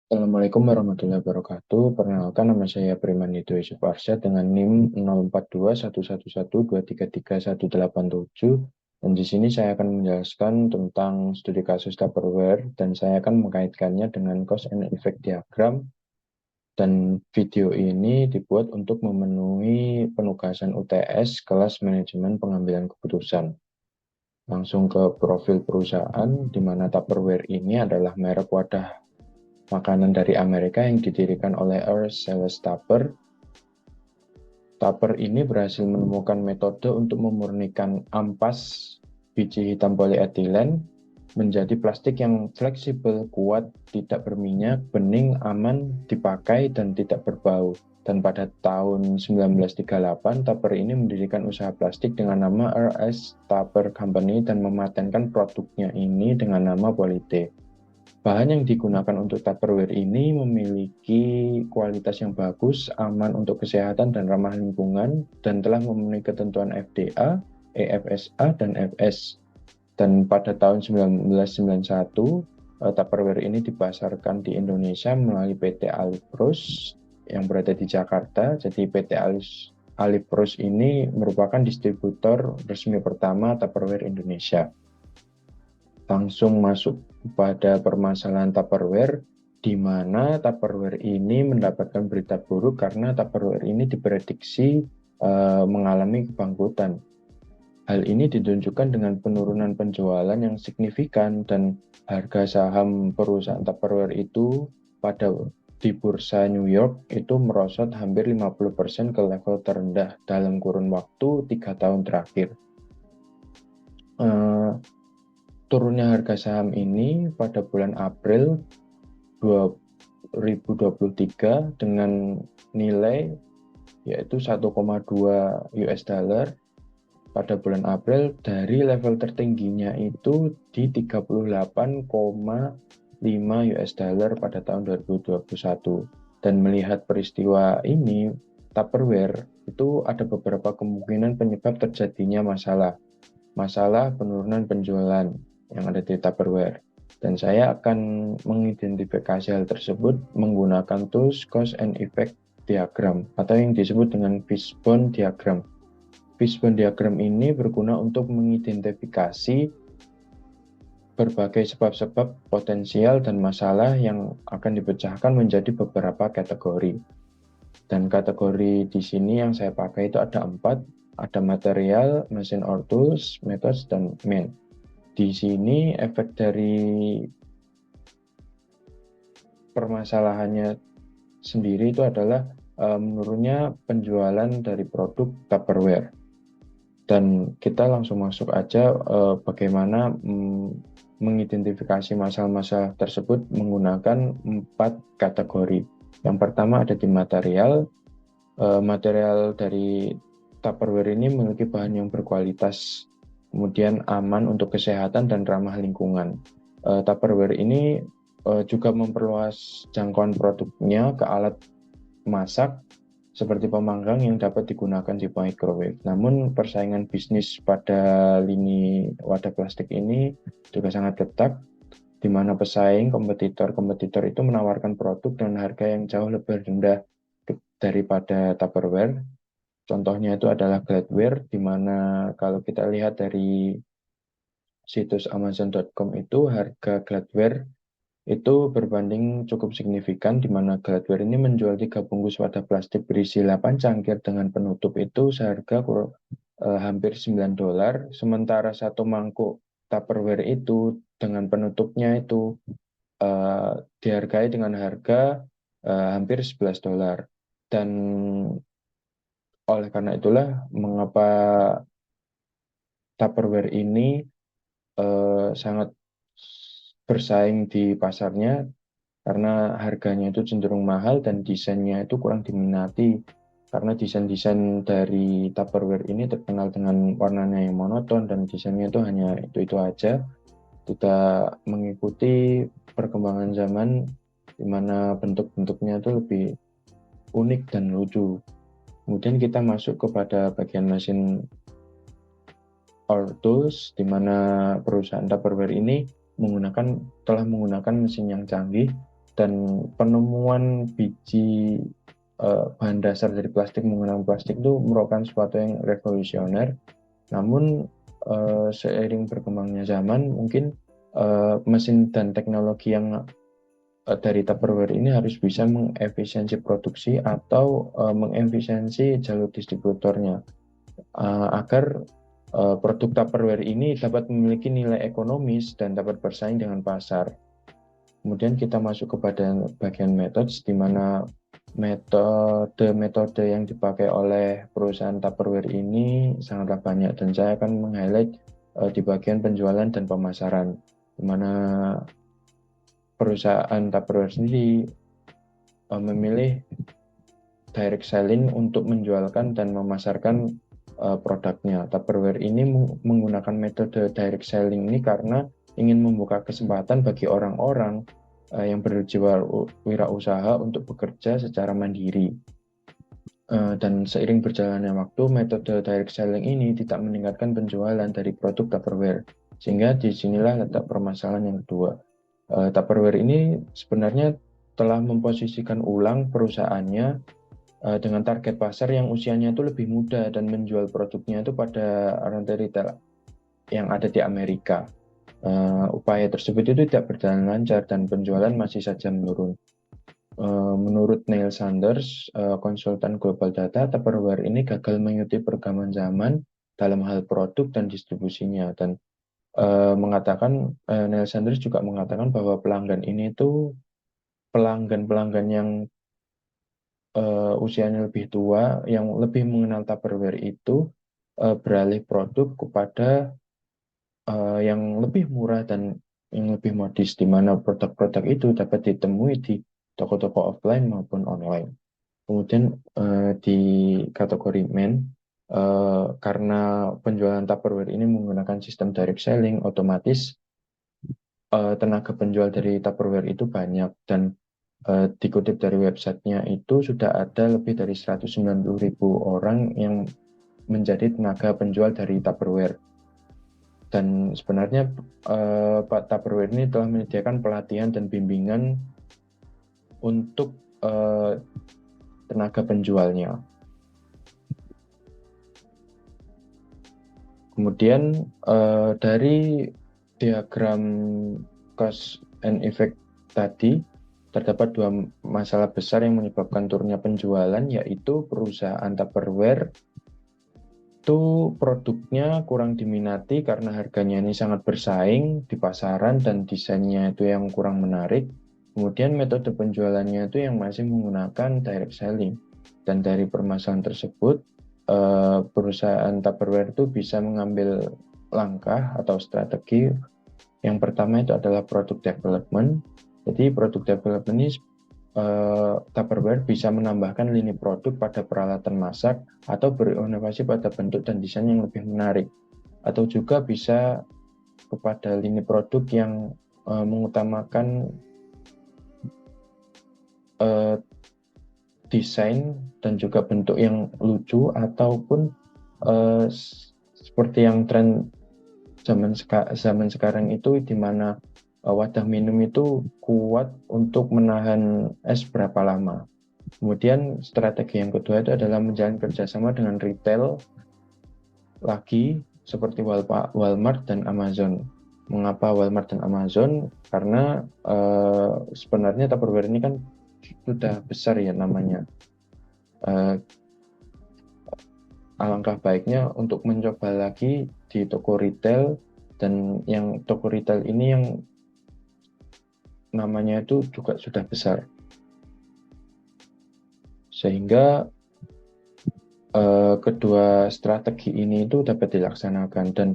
Assalamualaikum warahmatullahi wabarakatuh. Perkenalkan, nama saya Primanito Yusuf Arsyad dengan NIM 042111233187, dan di sini saya akan menjelaskan tentang studi kasus Tupperware, dan saya akan mengkaitkannya dengan cause and effect diagram. Dan video ini dibuat untuk memenuhi penugasan UTS kelas manajemen pengambilan keputusan. Langsung ke profil perusahaan, di mana Tupperware ini adalah merek wadah makanan dari Amerika yang didirikan oleh Earl Silas Tupper. Tupper ini berhasil menemukan metode untuk memurnikan ampas biji hitam polietilen menjadi plastik yang fleksibel, kuat, tidak berminyak, bening, aman dipakai, dan tidak berbau. Dan pada tahun 1938, Tupper ini mendirikan usaha plastik dengan nama R.S. Tupper Company dan mematenkan produknya ini dengan nama Polite. Bahan yang digunakan untuk Tupperware ini memiliki kualitas yang bagus, aman untuk kesehatan dan ramah lingkungan, dan telah memenuhi ketentuan FDA, EFSA, dan FS. Dan pada tahun 1991, Tupperware ini dipasarkan di Indonesia melalui PT Alipros yang berada di Jakarta. Jadi PT Alipros ini merupakan distributor resmi pertama Tupperware Indonesia. Langsung masuk pada permasalahan Tupperware, di mana Tupperware ini mendapatkan berita buruk karena Tupperware ini diprediksi mengalami kebangkrutan. Hal ini ditunjukkan dengan penurunan penjualan yang signifikan dan harga saham perusahaan Tupperware itu pada di bursa New York itu merosot hampir 50% ke level terendah dalam kurun waktu 3 tahun terakhir. Turunnya harga saham ini pada bulan April 2023 dengan nilai yaitu 1,2 US dollar pada bulan April dari level tertingginya itu di 38,5 US dollar pada tahun 2021. Dan melihat peristiwa ini, Tupperware itu ada beberapa kemungkinan penyebab terjadinya masalah penurunan penjualan yang ada di Tupperware. Dan saya akan mengidentifikasi hal tersebut menggunakan tools cause and effect diagram atau yang disebut dengan fishbone diagram. Fishbone diagram ini berguna untuk mengidentifikasi berbagai sebab-sebab potensial dan masalah yang akan dipecahkan menjadi beberapa kategori. Dan kategori di sini yang saya pakai itu ada 4, ada material, machine or tools, methods, dan man. Di sini efek dari permasalahannya sendiri itu adalah menurunnya penjualan dari produk Tupperware. Dan kita langsung masuk aja bagaimana mengidentifikasi masalah-masalah tersebut menggunakan 4 kategori. Yang pertama ada di material. Material dari Tupperware ini memiliki bahan yang berkualitas, kemudian aman untuk kesehatan dan ramah lingkungan. Tupperware ini juga memperluas jangkauan produknya ke alat masak seperti pemanggang yang dapat digunakan di microwave. Namun persaingan bisnis pada lini wadah plastik ini juga sangat ketat, di mana pesaing kompetitor itu menawarkan produk dengan harga yang jauh lebih rendah daripada Tupperware. Contohnya itu adalah Gladware, di mana kalau kita lihat dari situs Amazon.com itu harga Gladware itu berbanding cukup signifikan, di mana Gladware ini menjual 3 bungkus wadah plastik berisi 8 cangkir dengan penutup itu seharga hampir $9, sementara satu mangkuk Tupperware itu dengan penutupnya itu dihargai dengan harga hampir $11. Dan oleh karena itulah mengapa Tupperware ini sangat bersaing di pasarnya, karena harganya itu cenderung mahal dan desainnya itu kurang diminati, karena desain-desain dari Tupperware ini terkenal dengan warnanya yang monoton dan desainnya itu hanya itu aja, tidak mengikuti perkembangan zaman di mana bentuk-bentuknya itu lebih unik dan lucu. Kemudian kita masuk kepada bagian mesin or tools, di mana perusahaan Tupperware ini telah menggunakan mesin yang canggih dan penemuan biji bahan dasar dari plastik menggunakan plastik itu merupakan sesuatu yang revolusioner. Namun seiring berkembangnya zaman, mungkin mesin dan teknologi yang dari Tupperware ini harus bisa mengefisiensi produksi atau mengefisiensi jalur distributornya agar produk Tupperware ini dapat memiliki nilai ekonomis dan dapat bersaing dengan pasar. Kemudian kita masuk kepada bagian metode, di mana metode yang dipakai oleh perusahaan Tupperware ini sangatlah banyak, dan saya akan meng-highlight di bagian penjualan dan pemasaran, di mana perusahaan Tupperware sendiri memilih direct selling untuk menjualkan dan memasarkan produknya. Tupperware ini menggunakan metode direct selling ini karena ingin membuka kesempatan bagi orang-orang yang berjiwa wirausaha untuk bekerja secara mandiri. Dan seiring berjalannya waktu, metode direct selling ini tidak meningkatkan penjualan dari produk Tupperware, sehingga disinilah letak permasalahan yang kedua. Tupperware ini sebenarnya telah memposisikan ulang perusahaannya dengan target pasar yang usianya itu lebih muda dan menjual produknya itu pada rantai retail yang ada di Amerika. Upaya tersebut itu tidak berjalan lancar dan penjualan masih saja menurun. Menurut Neil Sanders, konsultan global data, Tupperware ini gagal mengikuti perkembangan zaman dalam hal produk dan distribusinya, dan Neil Sanders juga mengatakan bahwa pelanggan ini itu pelanggan-pelanggan yang usianya lebih tua, yang lebih mengenal Tupperware itu beralih produk kepada yang lebih murah dan yang lebih modis, di mana produk-produk itu dapat ditemui di toko-toko offline maupun online. Kemudian di kategori men, karena penjualan Tupperware ini menggunakan sistem direct selling, otomatis tenaga penjual dari Tupperware itu banyak, dan dikutip dari websitenya itu sudah ada lebih dari 190.000 orang yang menjadi tenaga penjual dari Tupperware. Dan sebenarnya Pak Tupperware ini telah menyediakan pelatihan dan bimbingan untuk tenaga penjualnya. Kemudian dari diagram cause and effect tadi, terdapat dua masalah besar yang menyebabkan turunnya penjualan, yaitu perusahaan Tupperware itu produknya kurang diminati karena harganya ini sangat bersaing di pasaran dan desainnya itu yang kurang menarik. Kemudian metode penjualannya itu yang masih menggunakan direct selling. Dan dari permasalahan tersebut, perusahaan Tupperware itu bisa mengambil langkah atau strategi. Yang pertama itu adalah product development. Jadi product development ini Tupperware bisa menambahkan lini produk pada peralatan masak atau berinovasi pada bentuk dan desain yang lebih menarik, atau juga bisa kepada lini produk yang mengutamakan desain dan juga bentuk yang lucu, ataupun seperti yang tren zaman sekarang itu, di mana wadah minum itu kuat untuk menahan es berapa lama. Kemudian strategi yang kedua itu adalah menjalin kerjasama dengan retail lagi seperti Walmart dan Amazon. Mengapa Walmart dan Amazon? Karena sebenarnya Tupperware ini kan sudah besar ya namanya. Alangkah baiknya untuk mencoba lagi di toko retail, dan yang toko retail ini yang namanya itu juga sudah besar, sehingga kedua strategi ini itu dapat dilaksanakan, dan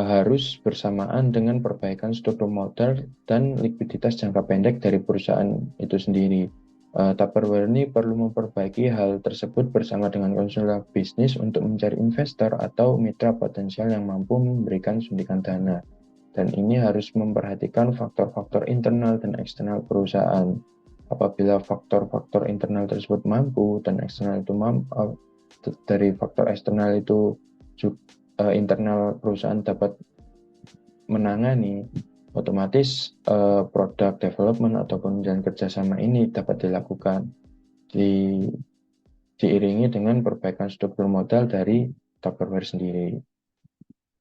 harus bersamaan dengan perbaikan struktur modal dan likuiditas jangka pendek dari perusahaan itu sendiri. Tupperware ini perlu memperbaiki hal tersebut bersama dengan konsultan bisnis untuk mencari investor atau mitra potensial yang mampu memberikan suntikan dana. Dan ini harus memperhatikan faktor-faktor internal dan eksternal perusahaan. Apabila faktor-faktor internal tersebut mampu dan eksternal itu dari faktor eksternal itu internal perusahaan dapat menangani, Otomatis produk development ataupun jalan kerjasama ini dapat dilakukan diiringi dengan perbaikan struktur modal dari Tupperware sendiri.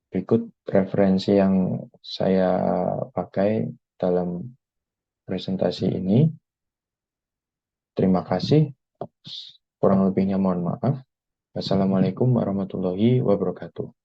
Berikut referensi yang saya pakai dalam presentasi ini. Terima kasih. Kurang lebihnya mohon maaf. Wassalamualaikum warahmatullahi wabarakatuh.